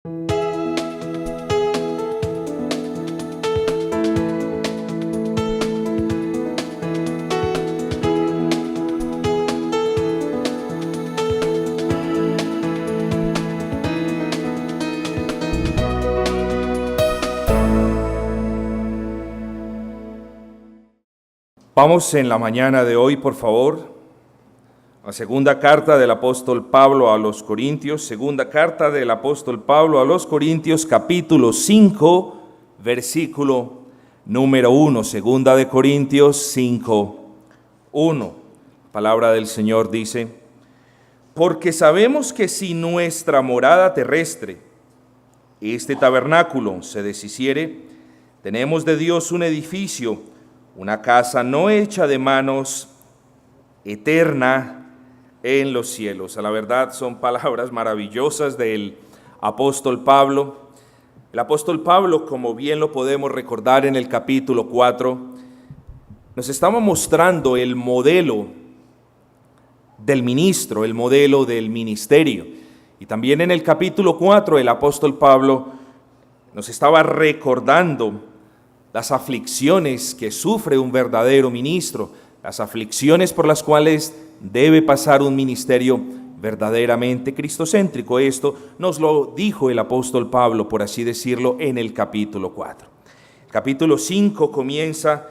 Vamos en la mañana de hoy, por favor, a la segunda carta del apóstol Pablo a los Corintios, segunda carta del apóstol Pablo a los Corintios, capítulo 5, versículo número 1, segunda de Corintios 5, 1. Palabra del Señor dice: porque sabemos que si nuestra morada terrestre, este tabernáculo, se deshiciere, tenemos de Dios un edificio, una casa no hecha de manos, eterna en los cielos. A la verdad son palabras maravillosas del apóstol Pablo. El apóstol Pablo, como bien lo podemos recordar en el capítulo 4, nos estaba mostrando el modelo del ministro, el modelo del ministerio. Y también en el capítulo 4 el apóstol Pablo nos estaba recordando las aflicciones que sufre un verdadero ministro, las aflicciones por las cuales debe pasar un ministerio verdaderamente cristocéntrico. Esto nos lo dijo el apóstol Pablo, por así decirlo, en el capítulo 4. El capítulo 5 comienza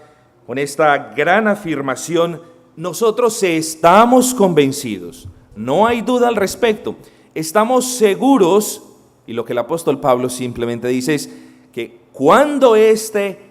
con esta gran afirmación: nosotros estamos convencidos, no hay duda al respecto, estamos seguros, y lo que el apóstol Pablo simplemente dice es que cuando este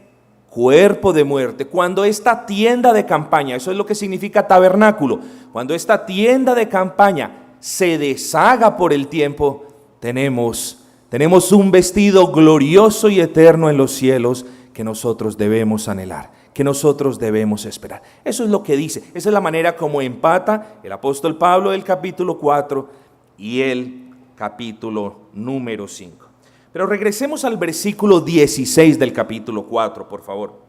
cuerpo de muerte, cuando esta tienda de campaña, eso es lo que significa tabernáculo, cuando esta tienda de campaña se deshaga por el tiempo, tenemos un vestido glorioso y eterno en los cielos que nosotros debemos anhelar, que nosotros debemos esperar. Eso es lo que dice, esa es la manera como empata el apóstol Pablo el capítulo 4 y el capítulo número 5. Pero regresemos al versículo 16 del capítulo 4, por favor.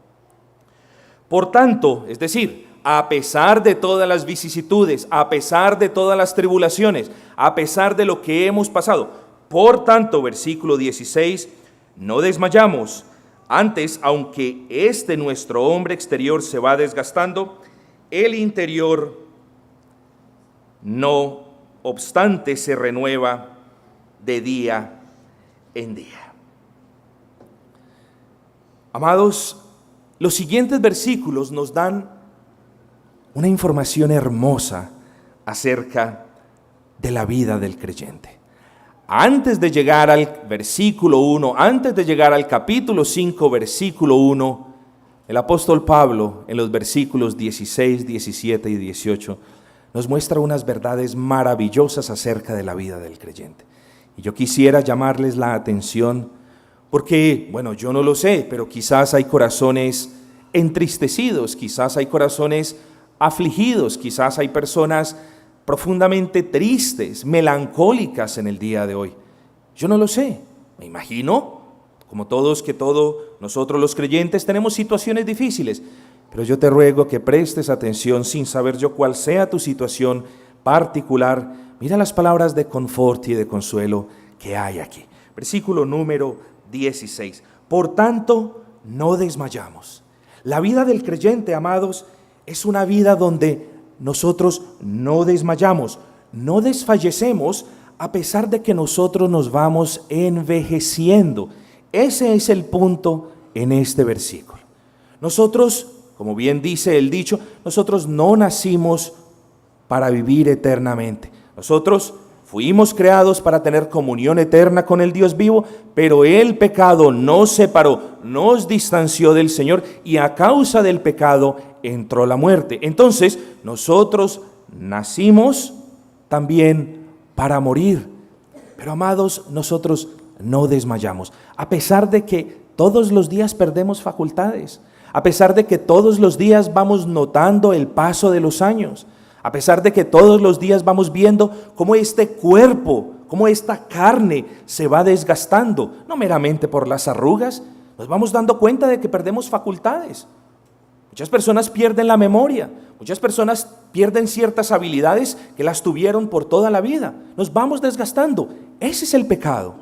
Por tanto, es decir, a pesar de todas las vicisitudes, a pesar de todas las tribulaciones, a pesar de lo que hemos pasado, por tanto, versículo 16, no desmayamos. Antes, aunque nuestro hombre exterior se va desgastando, el interior, no obstante, se renueva de día en día. Amados, los siguientes versículos nos dan una información hermosa acerca de la vida del creyente. Antes de llegar al versículo 1, antes de llegar al capítulo 5, versículo 1, el apóstol Pablo, en los versículos 16, 17 y 18, nos muestra unas verdades maravillosas acerca de la vida del creyente. Y yo quisiera llamarles la atención porque, bueno, yo no lo sé, pero quizás hay corazones entristecidos, quizás hay corazones afligidos, quizás hay personas profundamente tristes, melancólicas en el día de hoy. Yo no lo sé, me imagino, como todos, que nosotros los creyentes tenemos situaciones difíciles, pero yo te ruego que prestes atención sin saber yo cuál sea tu situación particular. Mira las palabras de confort y de consuelo que hay aquí. Versículo número 16. Por tanto, no desmayamos. La vida del creyente, amados, es una vida donde nosotros no desmayamos, no desfallecemos, a pesar de que nosotros nos vamos envejeciendo. Ese es el punto en este versículo. Nosotros, como bien dice el dicho, nosotros no nacimos para vivir eternamente. Nosotros fuimos creados para tener comunión eterna con el Dios vivo, pero el pecado nos separó, nos distanció del Señor y a causa del pecado entró la muerte. Entonces, nosotros nacimos también para morir. Pero amados, nosotros no desmayamos, a pesar de que todos los días perdemos facultades, a pesar de que todos los días vamos notando el paso de los años, a pesar de que todos los días vamos viendo cómo este cuerpo, cómo esta carne se va desgastando, no meramente por las arrugas, nos vamos dando cuenta de que perdemos facultades. Muchas personas pierden la memoria, muchas personas pierden ciertas habilidades que las tuvieron por toda la vida. Nos vamos desgastando. Ese es el pecado.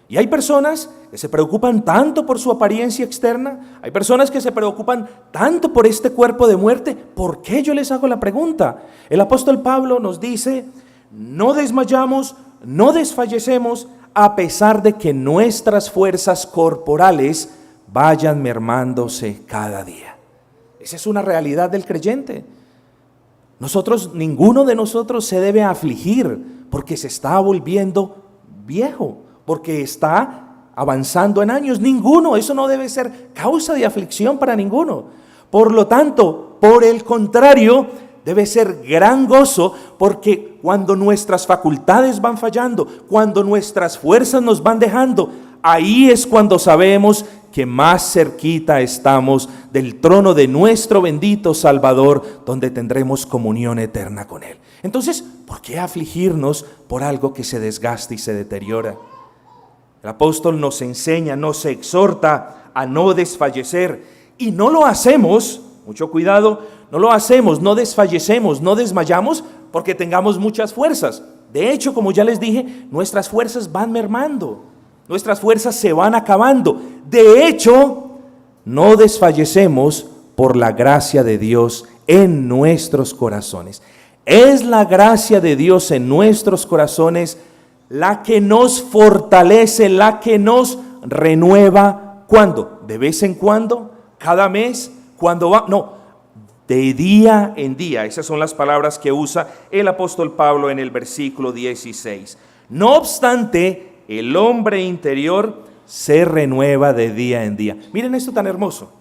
Y hay personas que se preocupan tanto por su apariencia externa, hay personas que se preocupan tanto por este cuerpo de muerte. ¿Por qué? Yo les hago la pregunta. El apóstol Pablo nos dice, no desmayamos, no desfallecemos, a pesar de que nuestras fuerzas corporales vayan mermándose cada día. Esa es una realidad del creyente. Ninguno de nosotros se debe afligir porque se está volviendo viejo, porque está avanzando en años. Ninguno, eso no debe ser causa de aflicción para ninguno. Por lo tanto, por el contrario, debe ser gran gozo, porque cuando nuestras facultades van fallando, cuando nuestras fuerzas nos van dejando, ahí es cuando sabemos que más cerquita estamos del trono de nuestro bendito Salvador, donde tendremos comunión eterna con Él. Entonces, ¿por qué afligirnos por algo que se desgasta y se deteriora? El apóstol nos enseña, nos exhorta a no desfallecer, y no lo hacemos, mucho cuidado, no lo hacemos, no desfallecemos, no desmayamos porque tengamos muchas fuerzas. De hecho, como ya les dije, nuestras fuerzas van mermando, nuestras fuerzas se van acabando. De hecho, no desfallecemos por la gracia de Dios en nuestros corazones. Es la gracia de Dios en nuestros corazones la que nos fortalece, la que nos renueva. ¿Cuándo? ¿De vez en cuando? ¿Cada mes? ¿Cuándo va? No, de día en día. Esas son las palabras que usa el apóstol Pablo en el versículo 16. No obstante, el hombre interior se renueva de día en día. Miren esto tan hermoso.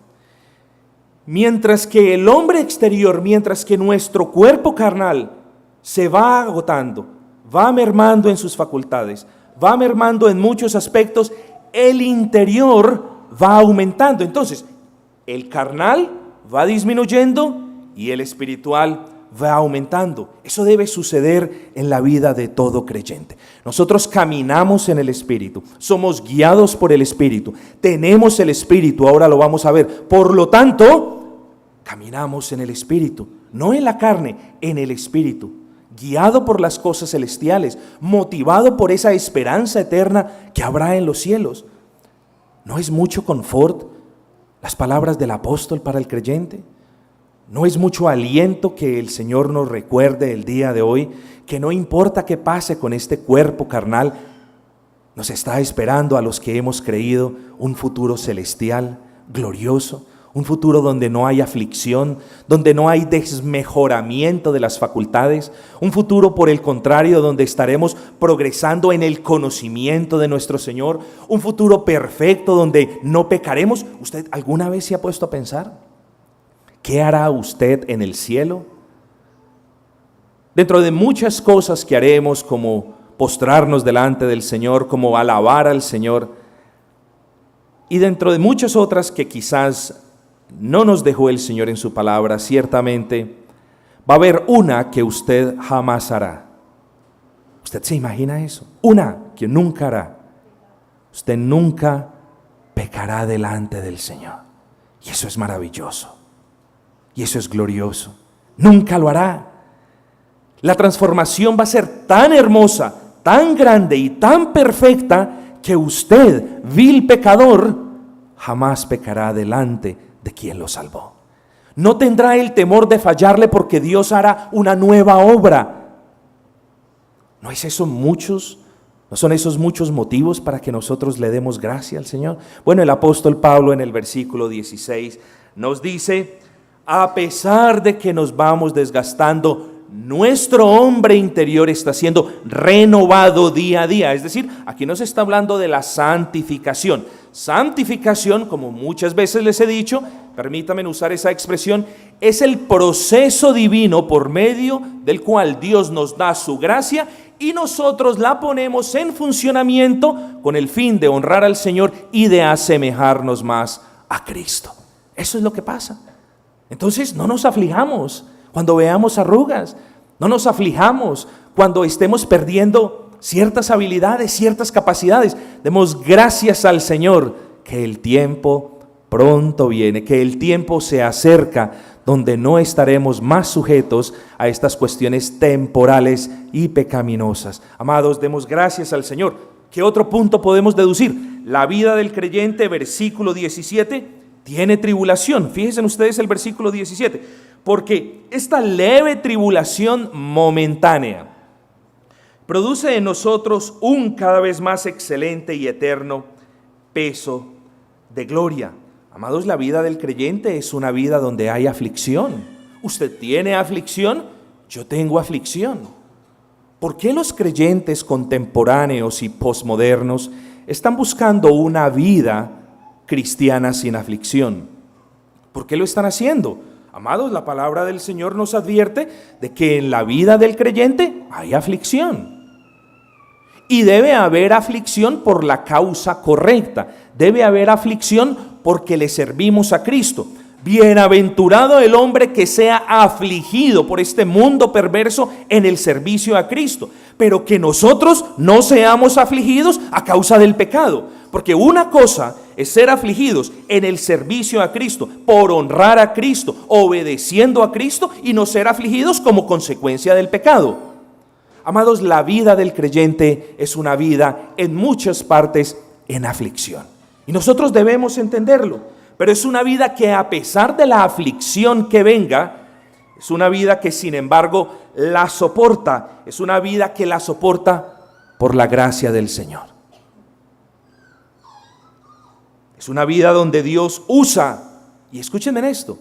Mientras que el hombre exterior, mientras que nuestro cuerpo carnal se va agotando, va mermando en sus facultades, va mermando en muchos aspectos, el interior va aumentando. Entonces, el carnal va disminuyendo y el espiritual va aumentando. Eso debe suceder en la vida de todo creyente. Nosotros caminamos en el Espíritu, somos guiados por el Espíritu, tenemos el Espíritu, ahora lo vamos a ver. Por lo tanto, caminamos en el Espíritu, no en la carne, en el Espíritu, guiado por las cosas celestiales, motivado por esa esperanza eterna que habrá en los cielos. ¿No es mucho confort las palabras del apóstol para el creyente? ¿No es mucho aliento que el Señor nos recuerde el día de hoy que no importa qué pase con este cuerpo carnal, nos está esperando a los que hemos creído un futuro celestial, glorioso, un futuro donde no hay aflicción, donde no hay desmejoramiento de las facultades, un futuro por el contrario donde estaremos progresando en el conocimiento de nuestro Señor, un futuro perfecto donde no pecaremos? ¿Usted alguna vez se ha puesto a pensar? ¿Qué hará usted en el cielo? Dentro de muchas cosas que haremos, como postrarnos delante del Señor, como alabar al Señor, y dentro de muchas otras que quizás no nos dejó el Señor en su palabra, ciertamente va a haber una que usted jamás hará. ¿Usted se imagina eso? Una que nunca hará. Usted nunca pecará delante del Señor. Y eso es maravilloso. Y eso es glorioso. Nunca lo hará. La transformación va a ser tan hermosa, tan grande y tan perfecta que usted, vil pecador, jamás pecará delante de quien lo salvó. No tendrá el temor de fallarle porque Dios hará una nueva obra. ¿No son esos muchos motivos para que nosotros le demos gracia al Señor? Bueno, el apóstol Pablo en el versículo 16 nos dice: a pesar de que nos vamos desgastando, nuestro hombre interior está siendo renovado día a día. Es decir, aquí no se está hablando de la santificación. Santificación, como muchas veces les he dicho, permítanme usar esa expresión, es el proceso divino por medio del cual Dios nos da su gracia y nosotros la ponemos en funcionamiento con el fin de honrar al Señor y de asemejarnos más a Cristo. Eso es lo que pasa. Entonces no nos aflijamos cuando veamos arrugas, no nos aflijamos cuando estemos perdiendo ciertas habilidades, ciertas capacidades. Demos gracias al Señor que el tiempo pronto viene, que el tiempo se acerca donde no estaremos más sujetos a estas cuestiones temporales y pecaminosas. Amados, demos gracias al Señor ¿Qué otro punto podemos deducir? La vida del creyente, versículo 17, tiene tribulación. Fíjense ustedes el versículo 17. Porque esta leve tribulación momentánea produce en nosotros un cada vez más excelente y eterno peso de gloria. Amados, la vida del creyente es una vida donde hay aflicción. Usted tiene aflicción, yo tengo aflicción. ¿Por qué los creyentes contemporáneos y posmodernos están buscando una vida cristiana sin aflicción? ¿Por qué lo están haciendo? Amados, la palabra del Señor nos advierte de que en la vida del creyente hay aflicción. Y debe haber aflicción por la causa correcta. Debe haber aflicción porque le servimos a Cristo. Bienaventurado el hombre que sea afligido por este mundo perverso en el servicio a Cristo, pero que nosotros no seamos afligidos a causa del pecado, porque una cosa es ser afligidos en el servicio a Cristo, por honrar a Cristo, obedeciendo a Cristo, y no ser afligidos como consecuencia del pecado. Amados, la vida del creyente es una vida en muchas partes en aflicción, y nosotros debemos entenderlo. Pero es una vida que, a pesar de la aflicción que venga, es una vida que sin embargo la soporta. Es una vida que la soporta por la gracia del Señor. Es una vida donde Dios usa, y escúchenme en esto,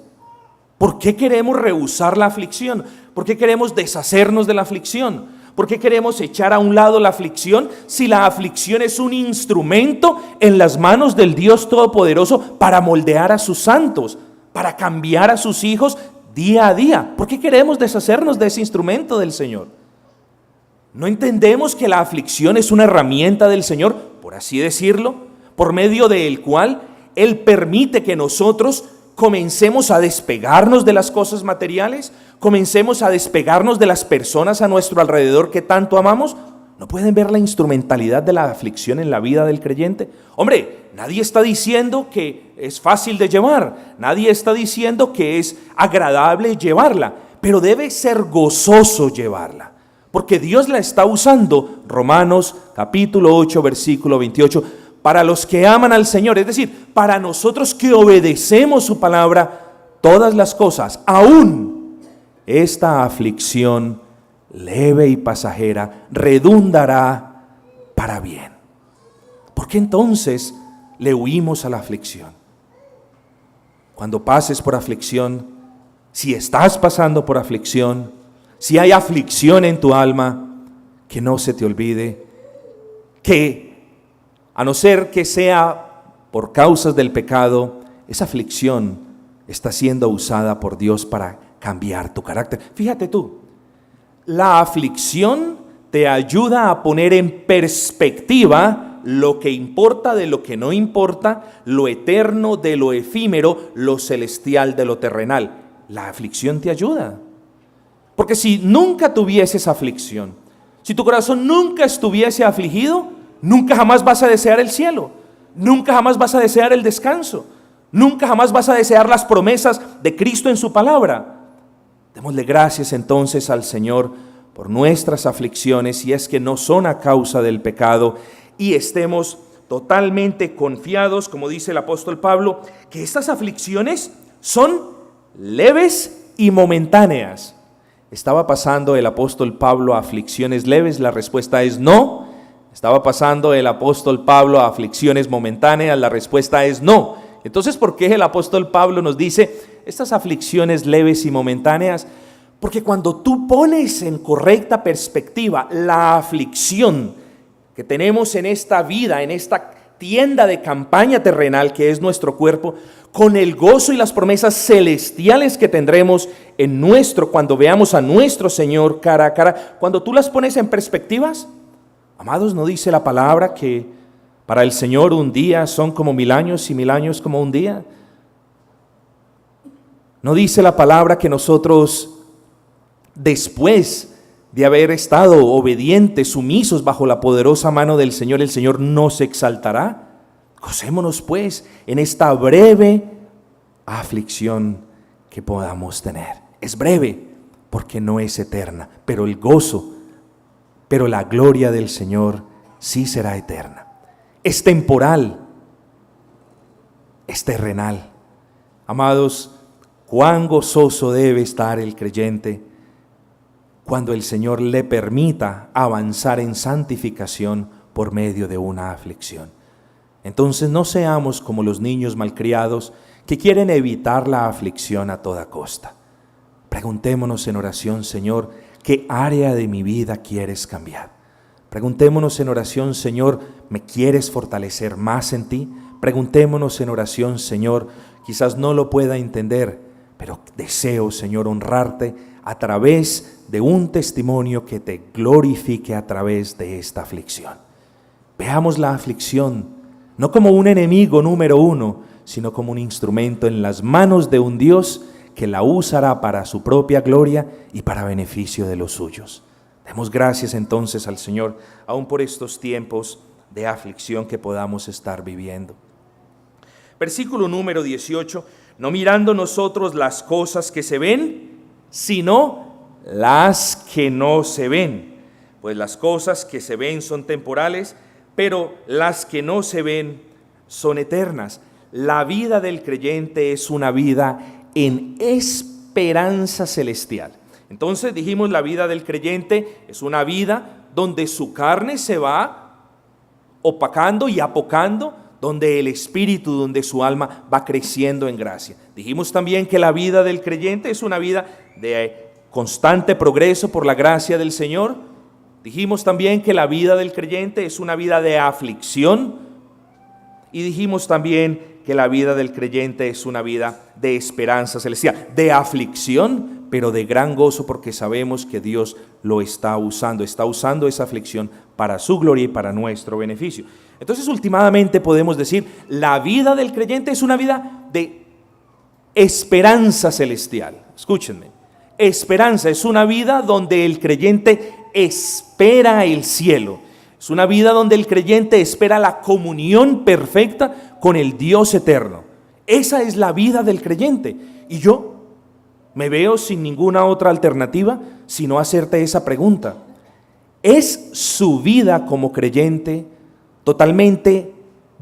¿por qué queremos rehusar la aflicción? ¿Por qué queremos deshacernos de la aflicción? ¿Por qué queremos echar a un lado la aflicción si la aflicción es un instrumento en las manos del Dios Todopoderoso para moldear a sus santos, para cambiar a sus hijos día a día? ¿Por qué queremos deshacernos de ese instrumento del Señor? ¿No entendemos que la aflicción es una herramienta del Señor, por así decirlo, por medio del cual Él permite que nosotros comencemos a despegarnos de las cosas materiales, comencemos a despegarnos de las personas a nuestro alrededor que tanto amamos? ¿No pueden ver la instrumentalidad de la aflicción en la vida del creyente? Hombre, nadie está diciendo que es fácil de llevar, nadie está diciendo que es agradable llevarla, pero debe ser gozoso llevarla, porque Dios la está usando. Romanos capítulo 8, versículo 28, para los que aman al Señor, es decir, para nosotros que obedecemos su palabra, todas las cosas, aún esta aflicción leve y pasajera, redundará para bien. ¿Por qué entonces le huimos a la aflicción? Cuando pases por aflicción, si estás pasando por aflicción, si hay aflicción en tu alma, que no se te olvide que, a no ser que sea por causas del pecado, esa aflicción está siendo usada por Dios para cambiar tu carácter. Fíjate tú, la aflicción te ayuda a poner en perspectiva lo que importa de lo que no importa, lo eterno de lo efímero, lo celestial de lo terrenal. La aflicción te ayuda. Porque si nunca tuvieses aflicción, si tu corazón nunca estuviese afligido, nunca jamás vas a desear el cielo, nunca jamás vas a desear el descanso, nunca jamás vas a desear las promesas de Cristo en su palabra. Démosle gracias entonces al Señor por nuestras aflicciones, si es que no son a causa del pecado, y estemos totalmente confiados, como dice el apóstol Pablo, que estas aflicciones son leves y momentáneas. ¿Estaba pasando el apóstol Pablo a aflicciones leves? La respuesta es no. ¿Estaba pasando el apóstol Pablo a aflicciones momentáneas? La respuesta es no. Entonces, ¿por qué el apóstol Pablo nos dice estas aflicciones leves y momentáneas? Porque cuando tú pones en correcta perspectiva la aflicción que tenemos en esta vida, en esta tienda de campaña terrenal que es nuestro cuerpo, con el gozo y las promesas celestiales que tendremos en cuando veamos a nuestro Señor cara a cara, cuando tú las pones en perspectivas, amados, ¿no dice la palabra que para el Señor un día son como 1000 años y 1000 años como un día? ¿No dice la palabra que nosotros, después de haber estado obedientes, sumisos bajo la poderosa mano del Señor, el Señor nos exaltará? Gocémonos pues en esta breve aflicción que podamos tener. Es breve porque no es eterna, pero el gozo, pero la gloria del Señor sí será eterna. Es temporal, es terrenal. Amados, cuán gozoso debe estar el creyente cuando el Señor le permita avanzar en santificación por medio de una aflicción. Entonces no seamos como los niños malcriados que quieren evitar la aflicción a toda costa. Preguntémonos en oración: Señor, ¿qué área de mi vida quieres cambiar? Preguntémonos en oración: Señor, ¿me quieres fortalecer más en ti? Preguntémonos en oración: Señor, quizás no lo pueda entender, pero deseo, Señor, honrarte a través de un testimonio que te glorifique a través de esta aflicción. Veamos la aflicción no como un enemigo número uno, sino como un instrumento en las manos de un Dios que la usará para su propia gloria y para beneficio de los suyos. Demos gracias entonces al Señor, aún por estos tiempos de aflicción que podamos estar viviendo. Versículo número 18: no mirando nosotros las cosas que se ven, sino las que no se ven. Pues las cosas que se ven son temporales, pero las que no se ven son eternas. La vida del creyente es una vida en esperanza celestial. Entonces dijimos, la vida del creyente es una vida donde su carne se va opacando y apocando, donde el espíritu, donde su alma va creciendo en gracia. Dijimos también que la vida del creyente es una vida de constante progreso por la gracia del Señor. Dijimos también que la vida del creyente es una vida de aflicción. Y dijimos también que la vida del creyente es una vida de esperanza celestial, de aflicción, pero de gran gozo, porque sabemos que Dios lo está usando esa aflicción para su gloria y para nuestro beneficio. Entonces, últimamente podemos decir, la vida del creyente es una vida de esperanza celestial. Escúchenme, esperanza es una vida donde el creyente espera el cielo. Es una vida donde el creyente espera la comunión perfecta con el Dios eterno. Esa es la vida del creyente. Y yo me veo sin ninguna otra alternativa sino hacerte esa pregunta: ¿es su vida como creyente totalmente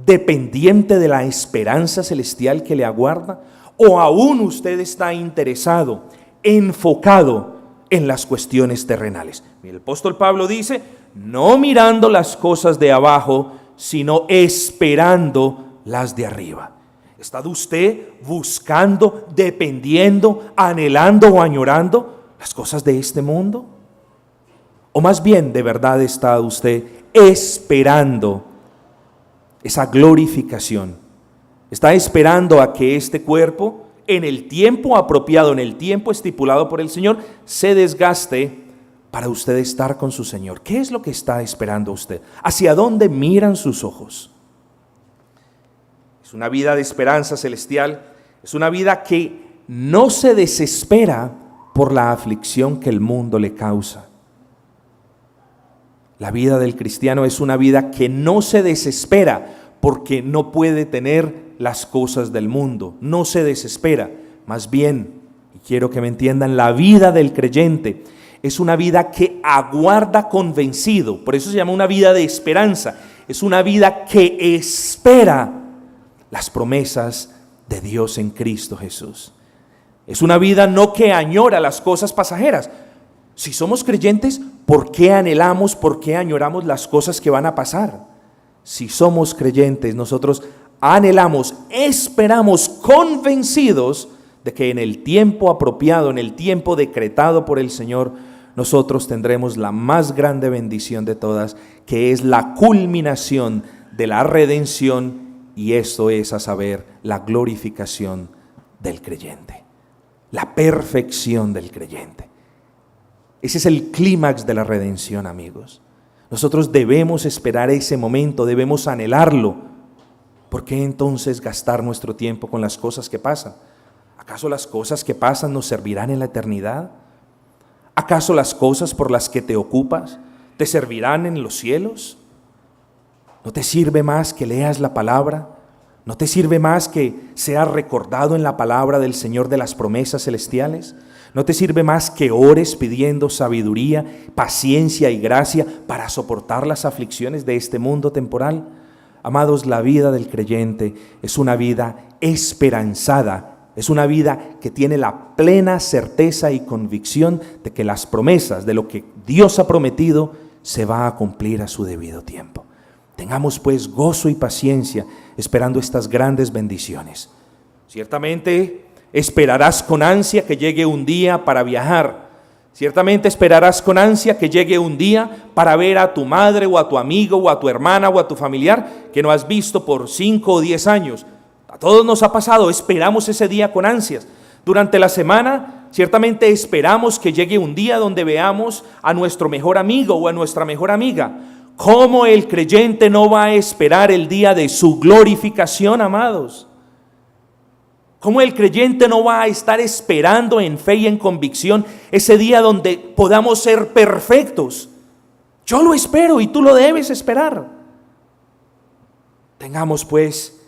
dependiente de la esperanza celestial que le aguarda? ¿O aún usted está interesado, enfocado en las cuestiones terrenales? El apóstol Pablo dice: no mirando las cosas de abajo, sino esperando las de arriba. ¿Está usted buscando, dependiendo, anhelando o añorando las cosas de este mundo? ¿O más bien de verdad está usted esperando esa glorificación? ¿Está esperando a que este cuerpo, en el tiempo apropiado, en el tiempo estipulado por el Señor, se desgaste para usted estar con su Señor? ¿Qué es lo que está esperando usted? ¿Hacia dónde miran sus ojos? Es una vida de esperanza celestial, es una vida que no se desespera por la aflicción que el mundo le causa. La vida del cristiano es una vida que no se desespera porque no puede tener las cosas del mundo, no se desespera. Más bien, y quiero que me entiendan, la vida del creyente es una vida que aguarda convencido. Por eso se llama una vida de esperanza. Es una vida que espera las promesas de Dios en Cristo Jesús. Es una vida no que añora las cosas pasajeras. Si somos creyentes, ¿por qué anhelamos, por qué añoramos las cosas que van a pasar? Si somos creyentes, nosotros anhelamos, esperamos, convencidos de que en el tiempo apropiado, en el tiempo decretado por el Señor, nosotros tendremos la más grande bendición de todas, que es la culminación de la redención, y esto es, a saber, la glorificación del creyente, la perfección del creyente. Ese es el clímax de la redención, amigos. Nosotros debemos esperar ese momento, debemos anhelarlo. ¿Por qué entonces gastar nuestro tiempo con las cosas que pasan? ¿Acaso las cosas que pasan nos servirán en la eternidad? ¿Acaso las cosas por las que te ocupas te servirán en los cielos? ¿No te sirve más que leas la palabra? ¿No te sirve más que seas recordado en la palabra del Señor de las promesas celestiales? ¿No te sirve más que ores pidiendo sabiduría, paciencia y gracia para soportar las aflicciones de este mundo temporal? Amados, la vida del creyente es una vida esperanzada, es una vida que tiene la plena certeza y convicción de que las promesas, de lo que Dios ha prometido, se va a cumplir a su debido tiempo. Tengamos pues gozo y paciencia esperando estas grandes bendiciones. Ciertamente esperarás con ansia que llegue un día para viajar. Ciertamente esperarás con ansia que llegue un día para ver a tu madre o a tu amigo o a tu hermana o a tu familiar que no has visto por 5 o 10 años. A todos nos ha pasado, esperamos ese día con ansias. Durante la semana, ciertamente esperamos que llegue un día donde veamos a nuestro mejor amigo o a nuestra mejor amiga. ¿Cómo el creyente no va a esperar el día de su glorificación, amados? ¿Cómo el creyente no va a estar esperando en fe y en convicción ese día donde podamos ser perfectos? Yo lo espero y tú lo debes esperar. Tengamos pues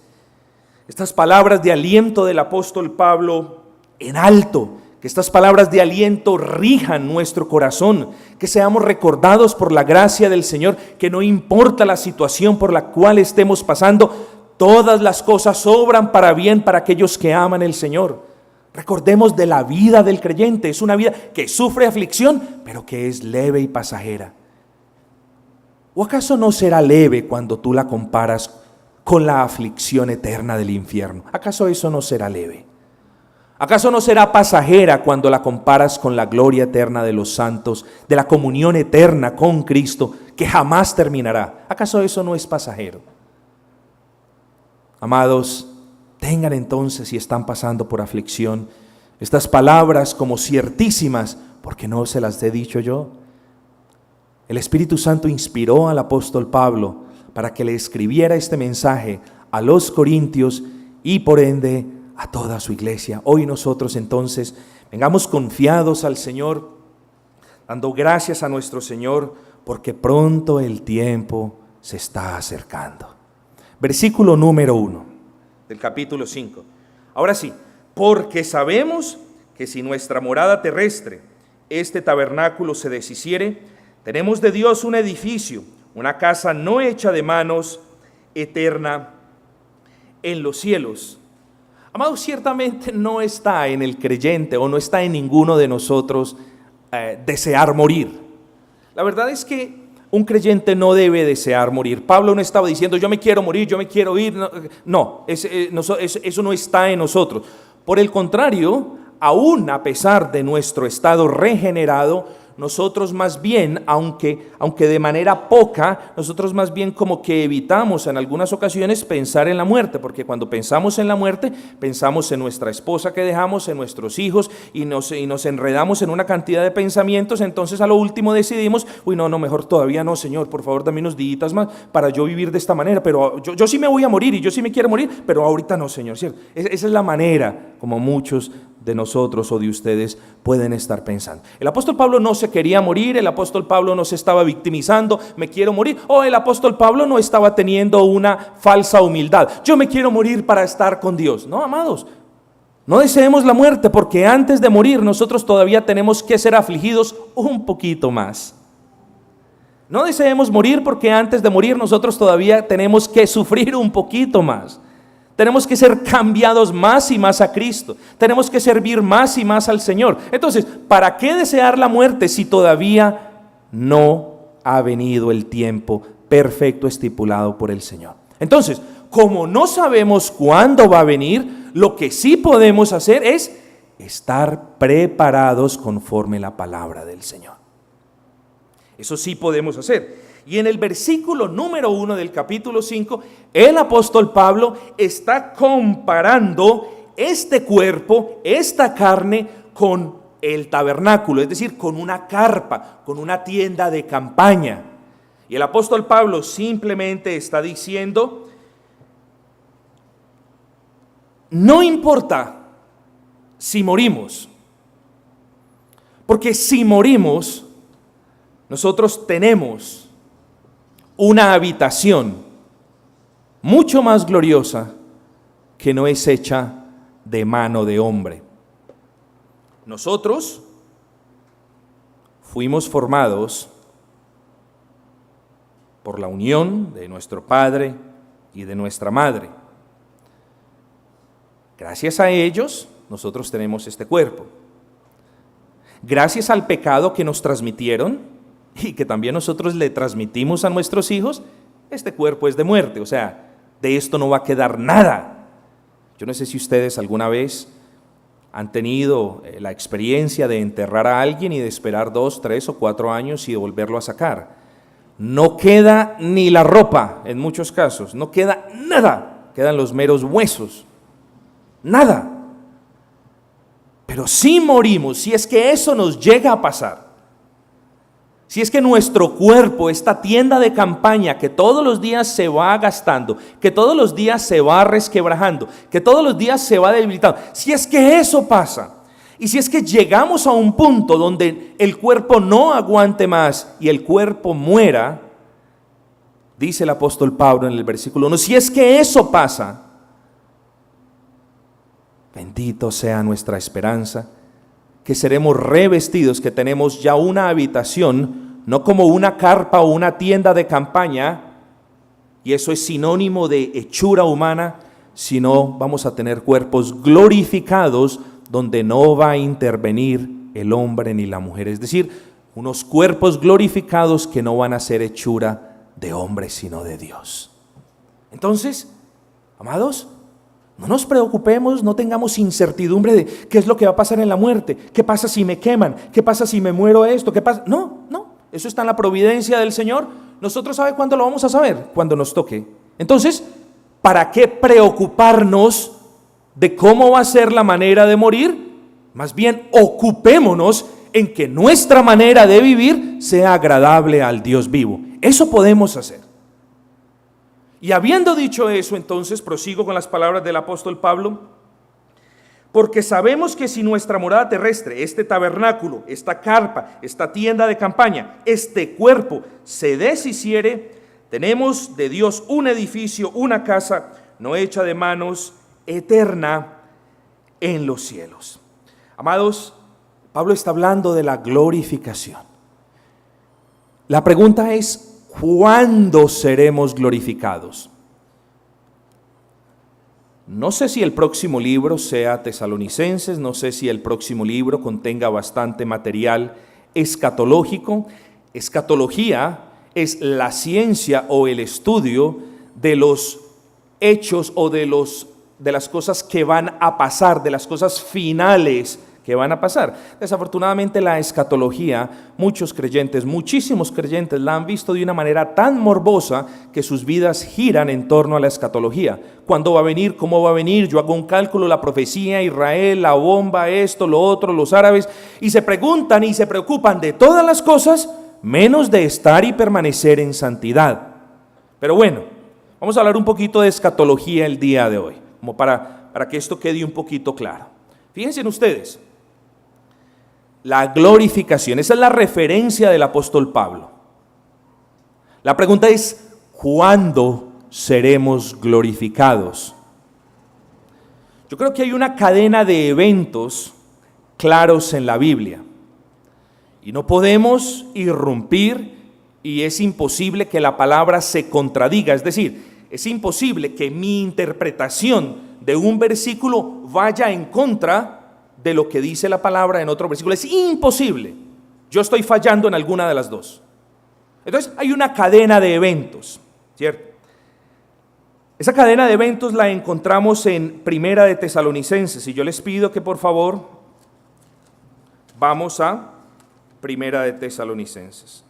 estas palabras de aliento del apóstol Pablo en alto, que estas palabras de aliento rijan nuestro corazón, que seamos recordados por la gracia del Señor, que no importa la situación por la cual estemos pasando, todas las cosas obran para bien para aquellos que aman el Señor. Recordemos de la vida del creyente, es una vida que sufre aflicción, pero que es leve y pasajera. ¿O acaso no será leve cuando tú la comparas con la aflicción eterna del infierno? ¿Acaso eso no será leve? ¿Acaso no será pasajera cuando la comparas con la gloria eterna de los santos, de la comunión eterna con Cristo, que jamás terminará? ¿Acaso eso no es pasajero? Amados, tengan entonces, si están pasando por aflicción, estas palabras como ciertísimas, porque no se las he dicho yo. El Espíritu Santo inspiró al apóstol Pablo para que le escribiera este mensaje a los corintios y por ende a toda su iglesia. Hoy nosotros entonces vengamos confiados al Señor, dando gracias a nuestro Señor, porque pronto el tiempo se está acercando. Versículo número 1 del capítulo 5. Ahora sí, porque sabemos que si nuestra morada terrestre, este tabernáculo, se deshiciere, tenemos de Dios un edificio, una casa no hecha de manos, eterna en los cielos. Amados, ciertamente no está en el creyente o no está en ninguno de nosotros desear morir. La verdad es que un creyente no debe desear morir. Pablo no estaba diciendo yo me quiero morir, yo me quiero ir. No, eso no está en nosotros. Por el contrario, aún a pesar de nuestro estado regenerado, nosotros más bien, aunque de manera poca, nosotros más bien como que evitamos en algunas ocasiones pensar en la muerte, porque cuando pensamos en la muerte, pensamos en nuestra esposa que dejamos, en nuestros hijos, y nos enredamos en una cantidad de pensamientos. Entonces a lo último decidimos, no, mejor todavía no, Señor, por favor dame unos días más para yo vivir de esta manera, pero yo sí me voy a morir y yo sí me quiero morir, pero ahorita no, Señor, ¿cierto? Esa es la manera como muchos de nosotros o de ustedes pueden estar pensando. El apóstol Pablo no se quería morir, el apóstol Pablo no se estaba victimizando, me quiero morir, o el apóstol Pablo no estaba teniendo una falsa humildad, yo me quiero morir para estar con Dios. No, amados, no deseemos la muerte, porque antes de morir nosotros todavía tenemos que ser afligidos un poquito más. No deseemos morir porque antes de morir nosotros todavía tenemos que sufrir un poquito más. Tenemos que ser cambiados más y más a Cristo. Tenemos que servir más y más al Señor. Entonces, ¿para qué desear la muerte si todavía no ha venido el tiempo perfecto estipulado por el Señor? Entonces, como no sabemos cuándo va a venir, lo que sí podemos hacer es estar preparados conforme la palabra del Señor. Eso sí podemos hacer. Y en el versículo número 1 del capítulo 5, el apóstol Pablo está comparando este cuerpo, esta carne, con el tabernáculo, es decir, con una carpa, con una tienda de campaña. Y el apóstol Pablo simplemente está diciendo, no importa si morimos, porque si morimos, nosotros tenemos una habitación mucho más gloriosa que no es hecha de mano de hombre. Nosotros fuimos formados por la unión de nuestro padre y de nuestra madre. Gracias a ellos, nosotros tenemos este cuerpo. Gracias al pecado que nos transmitieron y que también nosotros le transmitimos a nuestros hijos, este cuerpo es de muerte, o sea, de esto no va a quedar nada. Yo no sé si ustedes alguna vez han tenido la experiencia de enterrar a alguien y de esperar 2, 3 o 4 años y de volverlo a sacar. No queda ni la ropa, en muchos casos, no queda nada, quedan los meros huesos, nada. Pero si morimos, si es que eso nos llega a pasar, si es que nuestro cuerpo, esta tienda de campaña que todos los días se va gastando, que todos los días se va resquebrajando, que todos los días se va debilitando, si es que eso pasa, y si es que llegamos a un punto donde el cuerpo no aguante más y el cuerpo muera, dice el apóstol Pablo en el versículo 1, si es que eso pasa, bendito sea nuestra esperanza, que seremos revestidos, que tenemos ya una habitación, no como una carpa o una tienda de campaña, y eso es sinónimo de hechura humana, sino vamos a tener cuerpos glorificados donde no va a intervenir el hombre ni la mujer, es decir, unos cuerpos glorificados que no van a ser hechura de hombre sino de Dios. Entonces, amados, no nos preocupemos, no tengamos incertidumbre de qué es lo que va a pasar en la muerte, qué pasa si me queman, qué pasa si me muero esto, qué pasa. No, eso está en la providencia del Señor. Nosotros ¿sabe cuándo lo vamos a saber? Cuando nos toque. Entonces, ¿para qué preocuparnos de cómo va a ser la manera de morir? Más bien, ocupémonos en que nuestra manera de vivir sea agradable al Dios vivo. Eso podemos hacer. Y habiendo dicho eso, entonces prosigo con las palabras del apóstol Pablo. Porque sabemos que si nuestra morada terrestre, este tabernáculo, esta carpa, esta tienda de campaña, este cuerpo se deshiciere, tenemos de Dios un edificio, una casa no hecha de manos, eterna en los cielos. Amados, Pablo está hablando de la glorificación. La pregunta es, ¿cuándo seremos glorificados? No sé si el próximo libro sea Tesalonicenses, no sé si el próximo libro contenga bastante material escatológico. Escatología es la ciencia o el estudio de los hechos o de las cosas que van a pasar, de las cosas finales que van a pasar. Desafortunadamente la escatología, muchos creyentes, muchísimos creyentes la han visto de una manera tan morbosa que sus vidas giran en torno a la escatología. ¿Cuándo va a venir? ¿Cómo va a venir? Yo hago un cálculo, la profecía, Israel, la bomba, esto, lo otro, los árabes, y se preguntan y se preocupan de todas las cosas, menos de estar y permanecer en santidad. Pero bueno, vamos a hablar un poquito de escatología el día de hoy, como para que esto quede un poquito claro. Fíjense ustedes, la glorificación, esa es la referencia del apóstol Pablo. La pregunta es, ¿cuándo seremos glorificados? Yo creo que hay una cadena de eventos claros en la Biblia y no podemos irrumpir y es imposible que la palabra se contradiga, es decir, es imposible que mi interpretación de un versículo vaya en contra de lo que dice la palabra en otro versículo. Es imposible. Yo estoy fallando en alguna de las dos. Entonces hay una cadena de eventos, ¿cierto? Esa cadena de eventos la encontramos en Primera de Tesalonicenses. Y yo les pido que por favor vamos a Primera de Tesalonicenses.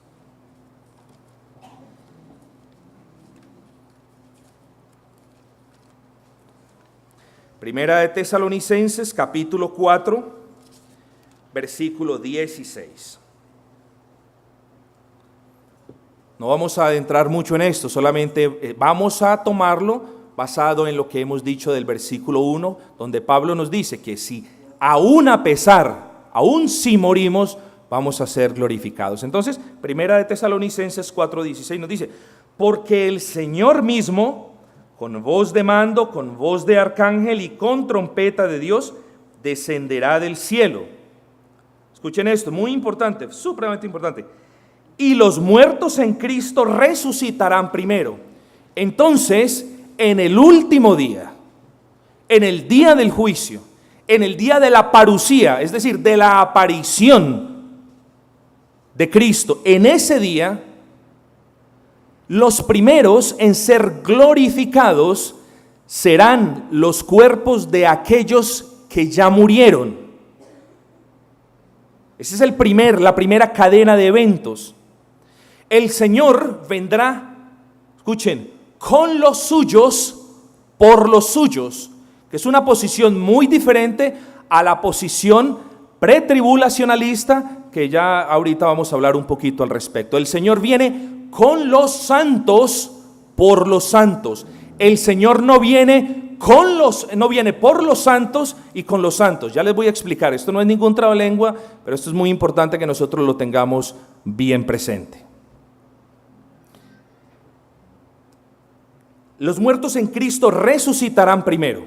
Primera de Tesalonicenses, capítulo 4, versículo 16. No vamos a adentrar mucho en esto, solamente vamos a tomarlo basado en lo que hemos dicho del versículo 1, donde Pablo nos dice que si aún si morimos, vamos a ser glorificados. Entonces, Primera de Tesalonicenses 4:16 nos dice, porque el Señor mismo, con voz de mando, con voz de arcángel y con trompeta de Dios, descenderá del cielo, Escuchen esto, muy importante, supremamente importante. Y los muertos en Cristo resucitarán primero. Entonces, en el último día, en el día del juicio, en el día de la parusía, es decir, de la aparición de Cristo, en ese día, los primeros en ser glorificados serán los cuerpos de aquellos que ya murieron. Esa es la primera cadena de eventos. El Señor vendrá, escuchen, con los suyos, por los suyos, que es una posición muy diferente a la posición pretribulacionalista, que ya ahorita vamos a hablar un poquito al respecto. El Señor viene con los santos, por los santos. El Señor no viene por los santos y con los santos. Ya les voy a explicar, esto no es ningún trabalengua, pero esto es muy importante que nosotros lo tengamos bien presente. Los muertos en Cristo resucitarán primero.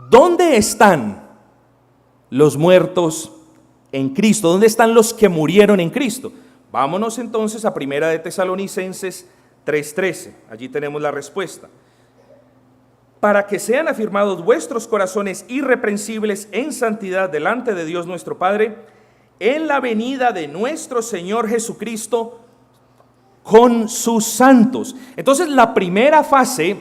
¿Dónde están los muertos en Cristo? ¿Dónde están los que murieron en Cristo? Vámonos entonces a Primera de Tesalonicenses 3:13. Allí tenemos la respuesta. Para que sean afirmados vuestros corazones irreprensibles en santidad delante de Dios nuestro Padre, en la venida de nuestro Señor Jesucristo con sus santos. Entonces, la primera fase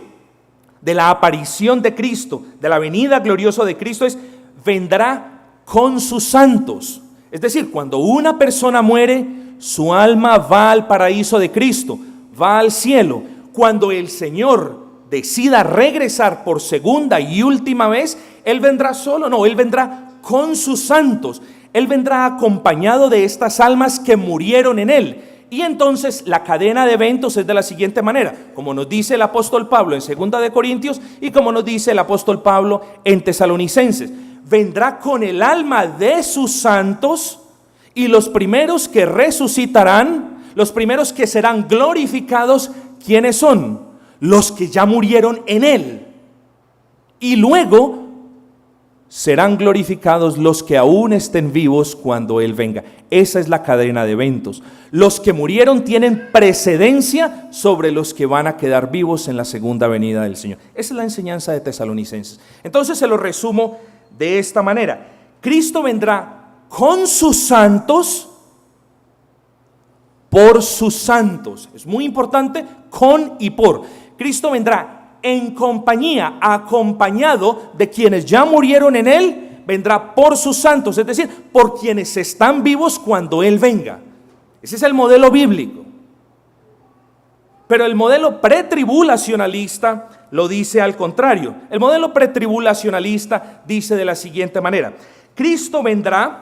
de la aparición de Cristo, de la venida gloriosa de Cristo, es: vendrá con sus santos. Es decir, cuando una persona muere, su alma va al paraíso de Cristo, va al cielo. Cuando el Señor decida regresar por segunda y última vez, Él vendrá solo, no, Él vendrá con sus santos. Él vendrá acompañado de estas almas que murieron en Él. Y entonces la cadena de eventos es de la siguiente manera, como nos dice el apóstol Pablo en 2 de Corintios y como nos dice el apóstol Pablo en Tesalonicenses. Vendrá con el alma de sus santos, y los primeros que resucitarán, los primeros que serán glorificados, ¿quiénes son? Los que ya murieron en Él. Y luego serán glorificados los que aún estén vivos cuando Él venga. Esa es la cadena de eventos. Los que murieron tienen precedencia sobre los que van a quedar vivos en la segunda venida del Señor. Esa es la enseñanza de Tesalonicenses. Entonces se lo resumo de esta manera: Cristo vendrá con sus santos, por sus santos. Es muy importante, con y por. Cristo vendrá en compañía, acompañado de quienes ya murieron en Él, vendrá por sus santos, es decir, por quienes están vivos cuando Él venga. Ese es el modelo bíblico. Pero el modelo pretribulacionalista lo dice al contrario. El modelo pretribulacionalista dice de la siguiente manera: Cristo vendrá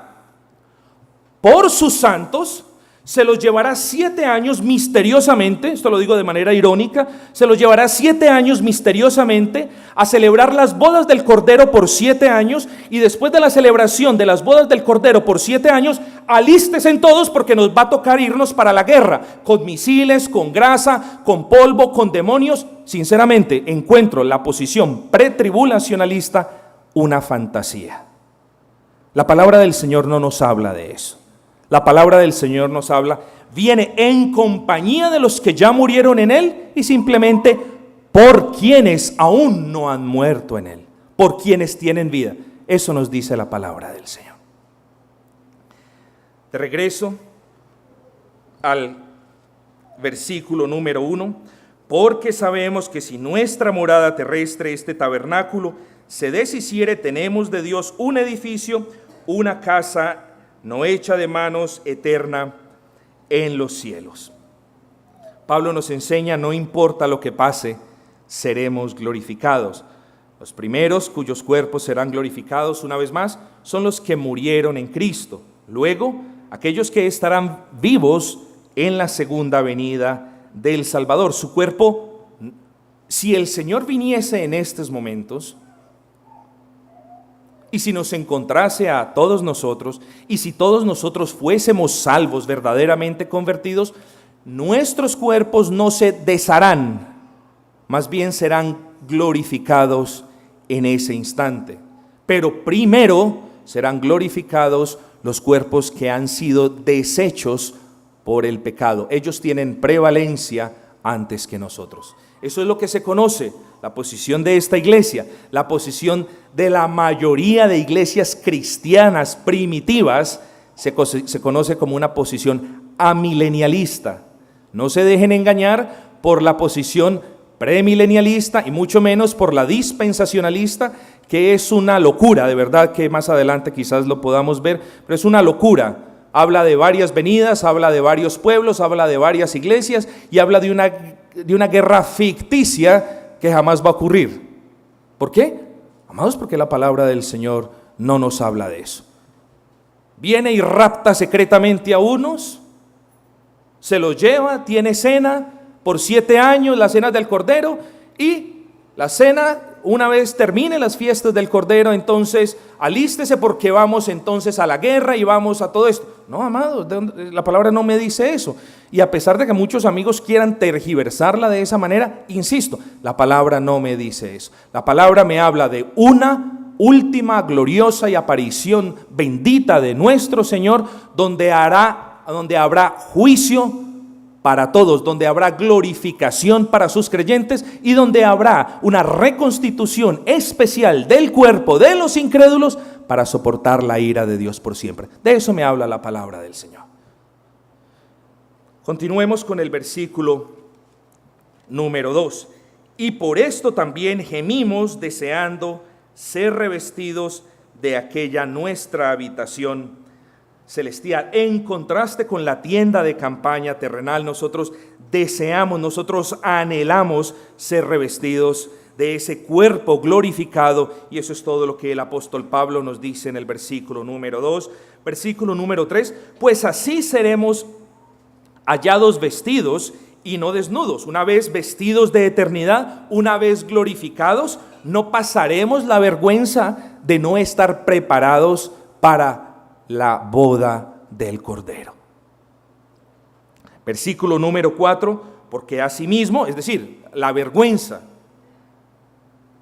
por sus santos, se los llevará 7 años misteriosamente, esto lo digo de manera irónica, se los llevará 7 años misteriosamente a celebrar las bodas del Cordero por 7 años, y después de la celebración de las bodas del Cordero por 7 años, alístense todos porque nos va a tocar irnos para la guerra, con misiles, con grasa, con polvo, con demonios. Sinceramente, encuentro la posición pretribulacionalista una fantasía. La palabra del Señor no nos habla de eso. La palabra del Señor nos habla, viene en compañía de los que ya murieron en Él y simplemente por quienes aún no han muerto en Él, por quienes tienen vida. Eso nos dice la palabra del Señor. De regreso al versículo número 1, porque sabemos que si nuestra morada terrestre, este tabernáculo, se deshiciere, tenemos de Dios un edificio, una casa no hecha de manos, eterna en los cielos. Pablo nos enseña, no importa lo que pase, seremos glorificados. Los primeros cuyos cuerpos serán glorificados, una vez más, son los que murieron en Cristo. Luego, aquellos que estarán vivos en la segunda venida del Salvador. Su cuerpo, si el Señor viniese en estos momentos, y si nos encontrase a todos nosotros, y si todos nosotros fuésemos salvos, verdaderamente convertidos, nuestros cuerpos no se desharán, más bien serán glorificados en ese instante. Pero primero serán glorificados los cuerpos que han sido deshechos por el pecado. Ellos tienen prevalencia antes que nosotros. Eso es lo que se conoce, la posición de esta iglesia, la posición de la mayoría de iglesias cristianas primitivas, se conoce como una posición amilenialista. No se dejen engañar por la posición premilenialista y mucho menos por la dispensacionalista, que es una locura, de verdad que más adelante quizás lo podamos ver, pero es una locura. Habla de varias venidas, habla de varios pueblos, habla de varias iglesias y habla de una guerra ficticia que jamás va a ocurrir. ¿Por qué? Amados, porque la palabra del Señor no nos habla de eso. Viene y rapta secretamente a unos, se los lleva, tiene cena por 7 años, la cena del Cordero, y la cena, una vez termine las fiestas del Cordero, entonces alístese porque vamos entonces a la guerra y vamos a todo esto. No, amados, la palabra no me dice eso. Y a pesar de que muchos amigos quieran tergiversarla de esa manera, insisto, la palabra no me dice eso. La palabra me habla de una última gloriosa y aparición bendita de nuestro Señor, donde habrá juicio para todos, donde habrá glorificación para sus creyentes y donde habrá una reconstitución especial del cuerpo de los incrédulos para soportar la ira de Dios por siempre. De eso me habla la palabra del Señor. Continuemos con el versículo número 2. Y por esto también gemimos deseando ser revestidos de aquella nuestra habitación celestial. En contraste con la tienda de campaña terrenal, nosotros deseamos, nosotros anhelamos ser revestidos de ese cuerpo glorificado, y eso es todo lo que el apóstol Pablo nos dice en el versículo número 2. Versículo número 3, pues así seremos hallados vestidos y no desnudos. Una vez vestidos de eternidad, una vez glorificados, no pasaremos la vergüenza de no estar preparados para la boda del Cordero. Versículo número 4, porque asimismo, es decir, la vergüenza.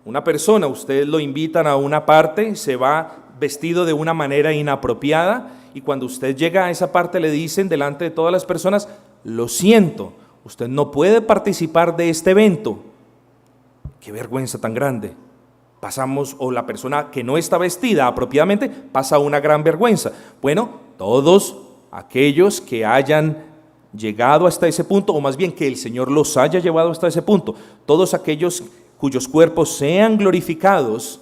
Una persona, ustedes lo invitan a una parte, se va vestido de una manera inapropiada y cuando usted llega a esa parte le dicen delante de todas las personas, lo siento, usted no puede participar de este evento. Qué vergüenza tan grande. Pasamos, o la persona que no está vestida apropiadamente pasa una gran vergüenza. Bueno, todos aquellos que hayan llegado hasta ese punto, o más bien que el Señor los haya llevado hasta ese punto, todos aquellos cuyos cuerpos sean glorificados,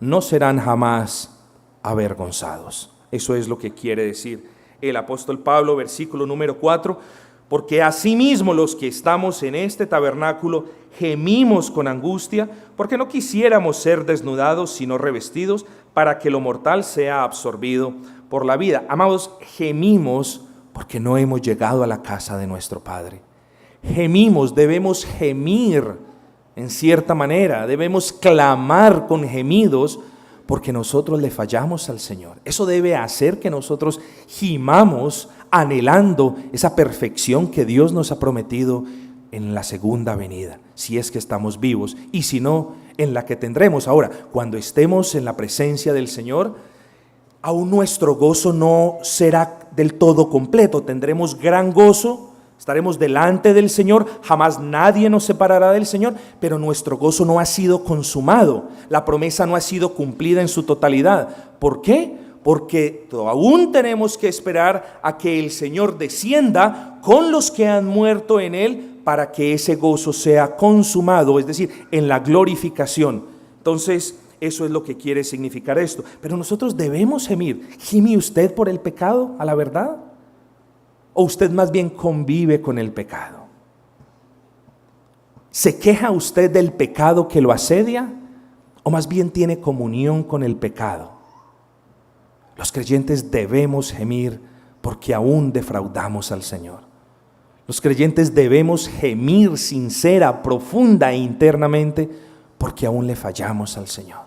no serán jamás avergonzados. Eso es lo que quiere decir el apóstol Pablo, versículo número 4, porque asimismo los que estamos en este tabernáculo gemimos con angustia, porque no quisiéramos ser desnudados, sino revestidos, para que lo mortal sea absorbido por la vida. Amados, gemimos porque no hemos llegado a la casa de nuestro Padre. Gemimos, debemos gemir en cierta manera, debemos clamar con gemidos, porque nosotros le fallamos al Señor. Eso debe hacer que nosotros gimamos anhelando esa perfección que Dios nos ha prometido en la segunda venida, si es que estamos vivos, y si no, en la que tendremos. Ahora, cuando estemos en la presencia del Señor, aún nuestro gozo no será del todo completo, tendremos gran gozo, estaremos delante del Señor, jamás nadie nos separará del Señor, pero nuestro gozo no ha sido consumado, la promesa no ha sido cumplida en su totalidad. ¿Por qué? Porque aún tenemos que esperar a que el Señor descienda con los que han muerto en Él para que ese gozo sea consumado, es decir, en la glorificación. Entonces, eso es lo que quiere significar esto. Pero nosotros debemos gemir. ¿Gime usted por el pecado, a la verdad? ¿O usted más bien convive con el pecado? ¿Se queja usted del pecado que lo asedia? ¿O más bien tiene comunión con el pecado? Los creyentes debemos gemir porque aún defraudamos al Señor. Los creyentes debemos gemir sincera, profunda e internamente porque aún le fallamos al Señor.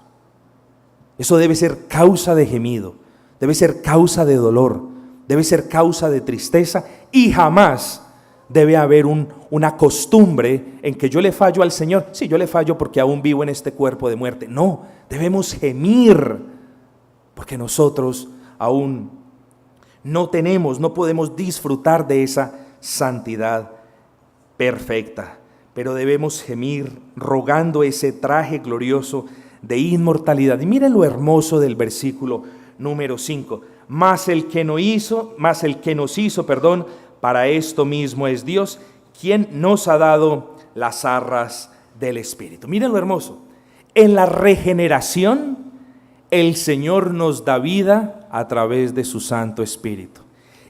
Eso debe ser causa de gemido, debe ser causa de dolor, debe ser causa de tristeza, y jamás debe haber una costumbre en que yo le fallo al Señor. Sí, yo le fallo porque aún vivo en este cuerpo de muerte. No, debemos gemir porque nosotros aún no tenemos, no podemos disfrutar de esa santidad perfecta, pero debemos gemir rogando ese traje glorioso de inmortalidad. Y miren lo hermoso del versículo número 5. Mas el que nos hizo, para esto mismo es Dios, quien nos ha dado las arras del Espíritu. Miren lo hermoso. En la regeneración, el Señor nos da vida a través de su Santo Espíritu.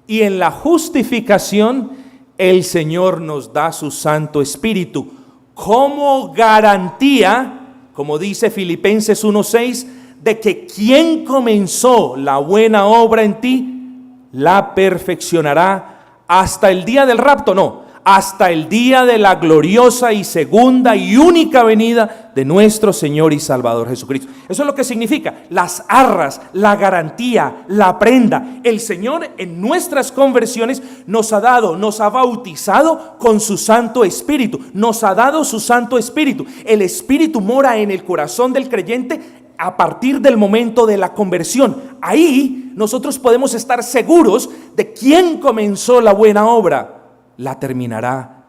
Y en la justificación, el Señor nos da su Santo Espíritu como garantía, como dice Filipenses 1:6, de que quien comenzó la buena obra en ti, la perfeccionará hasta el día del rapto, no, hasta el día de la gloriosa y segunda y única venida de nuestro Señor y Salvador Jesucristo. Eso es lo que significa las arras, la garantía, la prenda. El Señor en nuestras conversiones nos ha bautizado con su Santo Espíritu, nos ha dado su Santo Espíritu. El Espíritu mora en el corazón del creyente a partir del momento de la conversión. Ahí nosotros podemos estar seguros de quién comenzó la buena obra, la terminará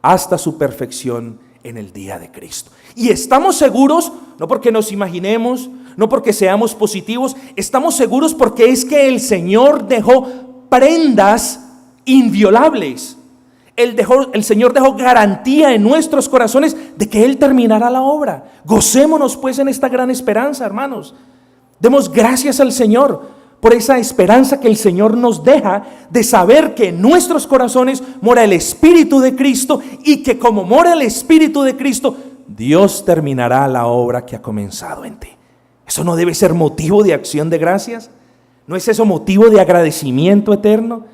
hasta su perfección en el día de Cristo. Y estamos seguros, no porque nos imaginemos, no porque seamos positivos, estamos seguros porque es que el Señor dejó prendas inviolables. El Señor dejó garantía en nuestros corazones de que Él terminará la obra. Gocémonos pues en esta gran esperanza, hermanos. Demos gracias al Señor por esa esperanza que el Señor nos deja de saber que en nuestros corazones mora el Espíritu de Cristo y que como mora el Espíritu de Cristo, Dios terminará la obra que ha comenzado en ti. ¿Eso no debe ser motivo de acción de gracias? ¿No es eso motivo de agradecimiento eterno?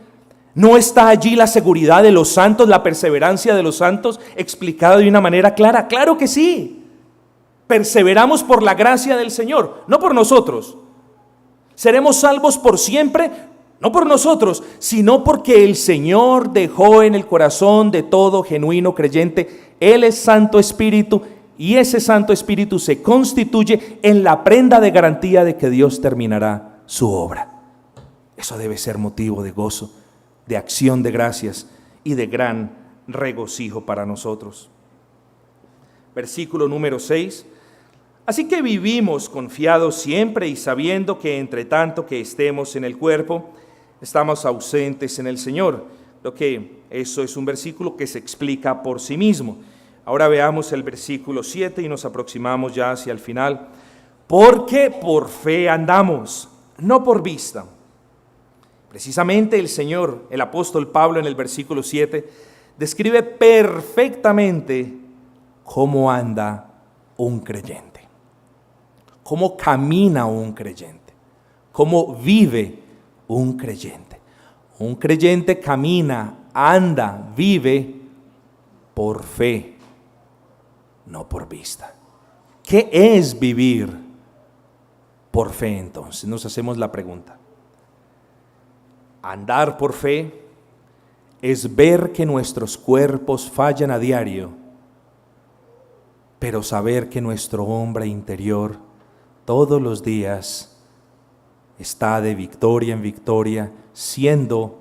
¿No está allí la seguridad de los santos, la perseverancia de los santos explicada de una manera clara? Claro que sí. Perseveramos por la gracia del Señor, no por nosotros. Seremos salvos por siempre, no por nosotros, sino porque el Señor dejó en el corazón de todo genuino creyente. Él es Santo Espíritu y ese Santo Espíritu se constituye en la prenda de garantía de que Dios terminará su obra. Eso debe ser motivo de gozo, de acción de gracias y de gran regocijo para nosotros. Versículo número 6. Así que vivimos confiados siempre y sabiendo que entre tanto que estemos en el cuerpo, estamos ausentes en el Señor. Lo que eso es un versículo que se explica por sí mismo. Ahora veamos el versículo 7 y nos aproximamos ya hacia el final. Porque por fe andamos, no por vista. Precisamente el Señor, el apóstol Pablo en el versículo 7, describe perfectamente cómo anda un creyente. Cómo camina un creyente, cómo vive un creyente. Un creyente camina, anda, vive por fe, no por vista. ¿Qué es vivir por fe entonces? Nos hacemos la pregunta. Andar por fe es ver que nuestros cuerpos fallan a diario, pero saber que nuestro hombre interior todos los días está de victoria en victoria, siendo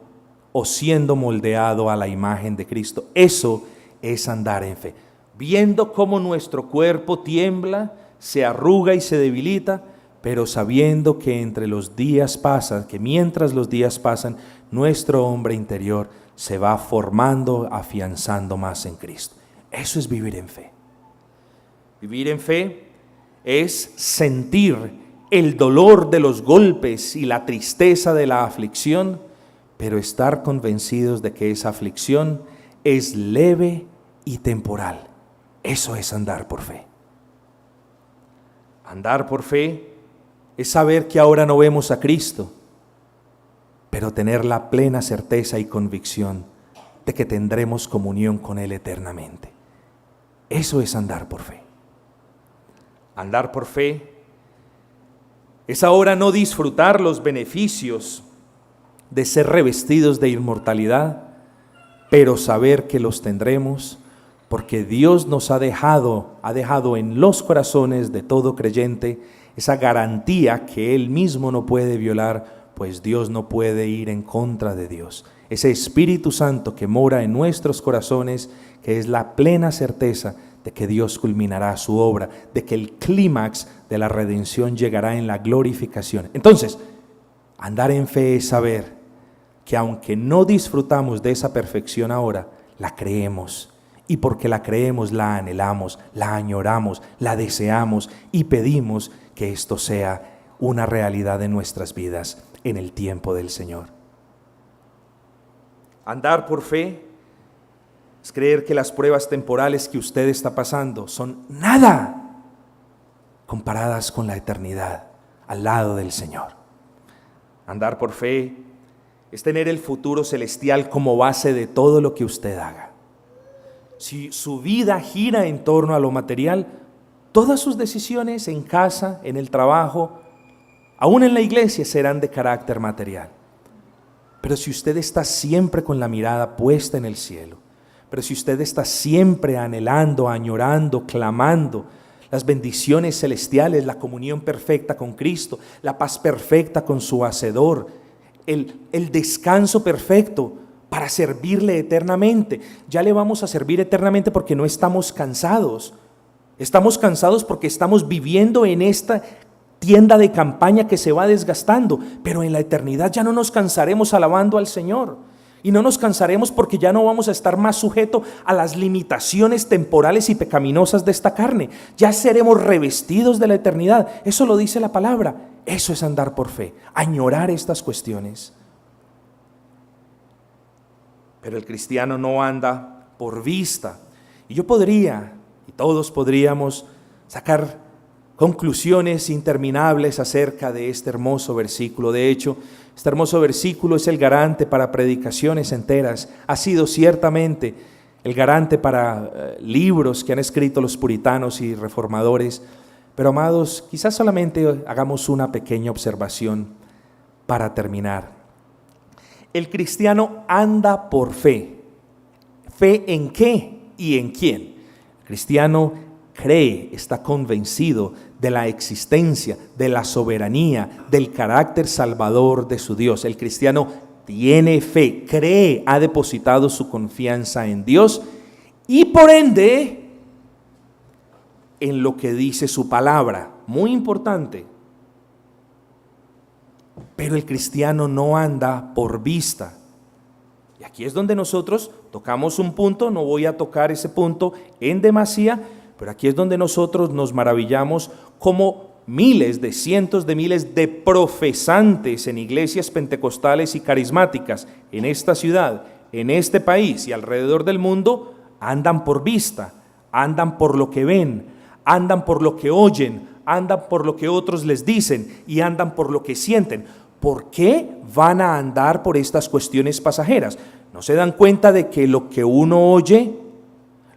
moldeado a la imagen de Cristo. Eso es andar en fe. Viendo cómo nuestro cuerpo tiembla, se arruga y se debilita, pero sabiendo que mientras los días pasan, nuestro hombre interior se va formando, afianzando más en Cristo. Eso es vivir en fe. Vivir en fe es sentir el dolor de los golpes y la tristeza de la aflicción, pero estar convencidos de que esa aflicción es leve y temporal. Eso es andar por fe. Andar por fe es saber que ahora no vemos a Cristo, pero tener la plena certeza y convicción de que tendremos comunión con Él eternamente. Eso es andar por fe. Andar por fe es ahora no disfrutar los beneficios de ser revestidos de inmortalidad, pero saber que los tendremos porque Dios nos ha dejado en los corazones de todo creyente esa garantía que Él mismo no puede violar pues Dios no puede ir en contra de Dios. Ese Espíritu Santo que mora en nuestros corazones, que es la plena certeza de que Dios culminará su obra, de que el clímax de la redención llegará en la glorificación. Entonces, andar en fe es saber que aunque no disfrutamos de esa perfección ahora, la creemos. Y porque la creemos, la anhelamos, la añoramos, la deseamos y pedimos que esto sea una realidad en nuestras vidas en el tiempo del Señor. Andar por fe es creer que las pruebas temporales que usted está pasando son nada comparadas con la eternidad al lado del Señor. Andar por fe es tener el futuro celestial como base de todo lo que usted haga. Si su vida gira en torno a lo material, todas sus decisiones en casa, en el trabajo, aún en la iglesia, serán de carácter material. Pero si usted está siempre con la mirada puesta en el cielo, pero si usted está siempre anhelando, añorando, clamando las bendiciones celestiales, la comunión perfecta con Cristo, la paz perfecta con su Hacedor, el descanso perfecto para servirle eternamente. Ya le vamos a servir eternamente porque no estamos cansados. Estamos cansados porque estamos viviendo en esta tienda de campaña que se va desgastando, pero en la eternidad ya no nos cansaremos alabando al Señor. Y no nos cansaremos porque ya no vamos a estar más sujetos a las limitaciones temporales y pecaminosas de esta carne. Ya seremos revestidos de la eternidad. Eso lo dice la palabra. Eso es andar por fe, añorar estas cuestiones. Pero el cristiano no anda por vista. Y yo podría, y todos podríamos, sacar conclusiones interminables acerca de este hermoso versículo. De hecho, este hermoso versículo es el garante para predicaciones enteras. Ha sido ciertamente el garante para libros que han escrito los puritanos y reformadores. Pero amados, quizás solamente hagamos una pequeña observación para terminar. El cristiano anda por fe. ¿Fe en qué y en quién? El cristiano cree, está convencido de la existencia, de la soberanía, del carácter salvador de su Dios. El cristiano tiene fe, cree, ha depositado su confianza en Dios y por ende en lo que dice su palabra. Muy importante. Pero el cristiano no anda por vista. Y aquí es donde nosotros tocamos un punto, no voy a tocar ese punto en demasía, pero aquí es donde nosotros nos maravillamos como miles de cientos de miles de profesantes en iglesias pentecostales y carismáticas en esta ciudad, en este país y alrededor del mundo, andan por vista, andan por lo que ven, andan por lo que oyen, andan por lo que otros les dicen y andan por lo que sienten. ¿Por qué van a andar por estas cuestiones pasajeras? ¿No se dan cuenta de que lo que uno oye,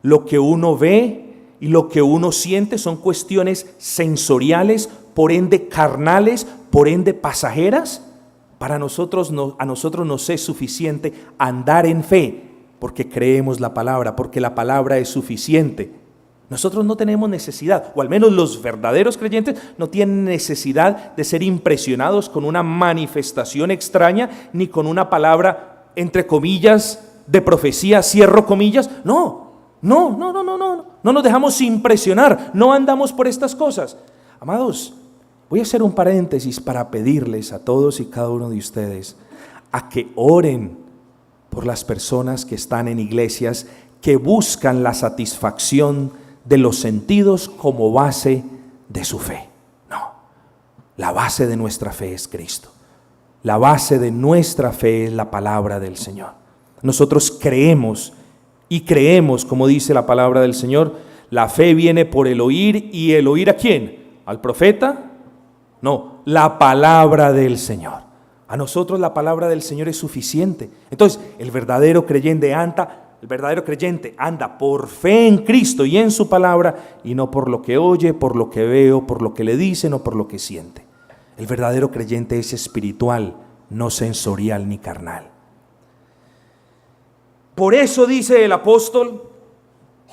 lo que uno ve y lo que uno siente son cuestiones sensoriales, por ende carnales, por ende pasajeras? A nosotros nos es suficiente andar en fe porque creemos la palabra, porque la palabra es suficiente. Nosotros no tenemos necesidad, o al menos los verdaderos creyentes no tienen necesidad de ser impresionados con una manifestación extraña, ni con una palabra, entre comillas, de profecía, cierro comillas. No nos dejamos impresionar, no andamos por estas cosas. Amados, voy a hacer un paréntesis para pedirles a todos y cada uno de ustedes a que oren por las personas que están en iglesias que buscan la satisfacción de los sentidos como base de su fe. No, la base de nuestra fe es Cristo. La base de nuestra fe es la palabra del Señor. Nosotros creemos y creemos, como dice la palabra del Señor, la fe viene por el oír, y el oír ¿a quién? ¿Al profeta? No, la palabra del Señor. A nosotros la palabra del Señor es suficiente. Entonces, el verdadero creyente anda por fe en Cristo y en su palabra, y no por lo que oye, por lo que veo, por lo que le dicen o por lo que siente. El verdadero creyente es espiritual, no sensorial ni carnal. Por eso dice el apóstol,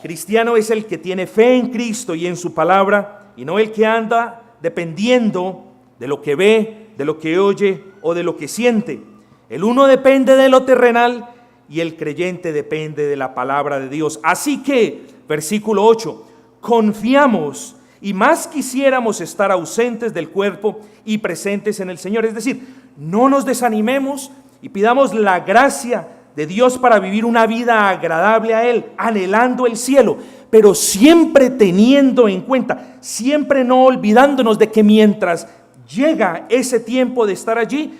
cristiano es el que tiene fe en Cristo y en su palabra, y no el que anda dependiendo de lo que ve, de lo que oye o de lo que siente. El uno depende de lo terrenal y el creyente depende de la palabra de Dios. Así que, versículo 8, confiamos y más quisiéramos estar ausentes del cuerpo y presentes en el Señor. Es decir, no nos desanimemos y pidamos la gracia de Dios para vivir una vida agradable a Él, anhelando el cielo, pero siempre teniendo en cuenta, siempre no olvidándonos de que mientras llega ese tiempo de estar allí,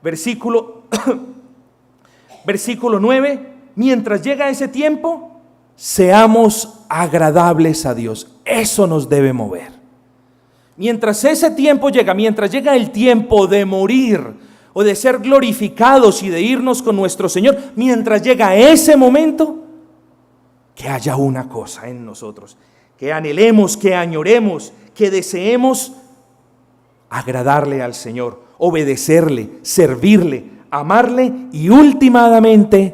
versículo 9, mientras llega ese tiempo, seamos agradables a Dios. Eso nos debe mover. Mientras ese tiempo llega, mientras llega el tiempo de morir o de ser glorificados y de irnos con nuestro Señor, mientras llega ese momento, que haya una cosa en nosotros, que anhelemos, que añoremos, que deseemos agradarle al Señor, obedecerle, servirle, amarle y últimamente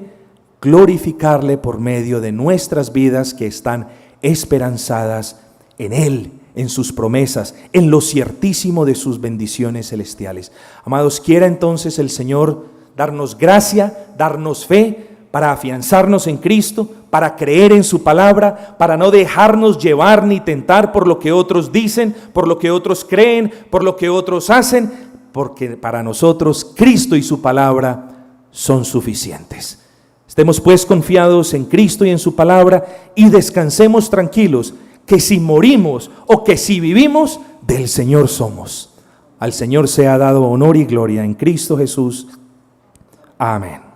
glorificarle por medio de nuestras vidas que están esperanzadas en Él, en sus promesas, en lo ciertísimo de sus bendiciones celestiales. Amados, quiera entonces el Señor darnos gracia, darnos fe para afianzarnos en Cristo, para creer en su palabra, para no dejarnos llevar ni tentar por lo que otros dicen, por lo que otros creen, por lo que otros hacen, porque para nosotros Cristo y su palabra son suficientes. Estemos pues confiados en Cristo y en su palabra y descansemos tranquilos que si morimos o que si vivimos, del Señor somos. Al Señor sea dado honor y gloria en Cristo Jesús. Amén.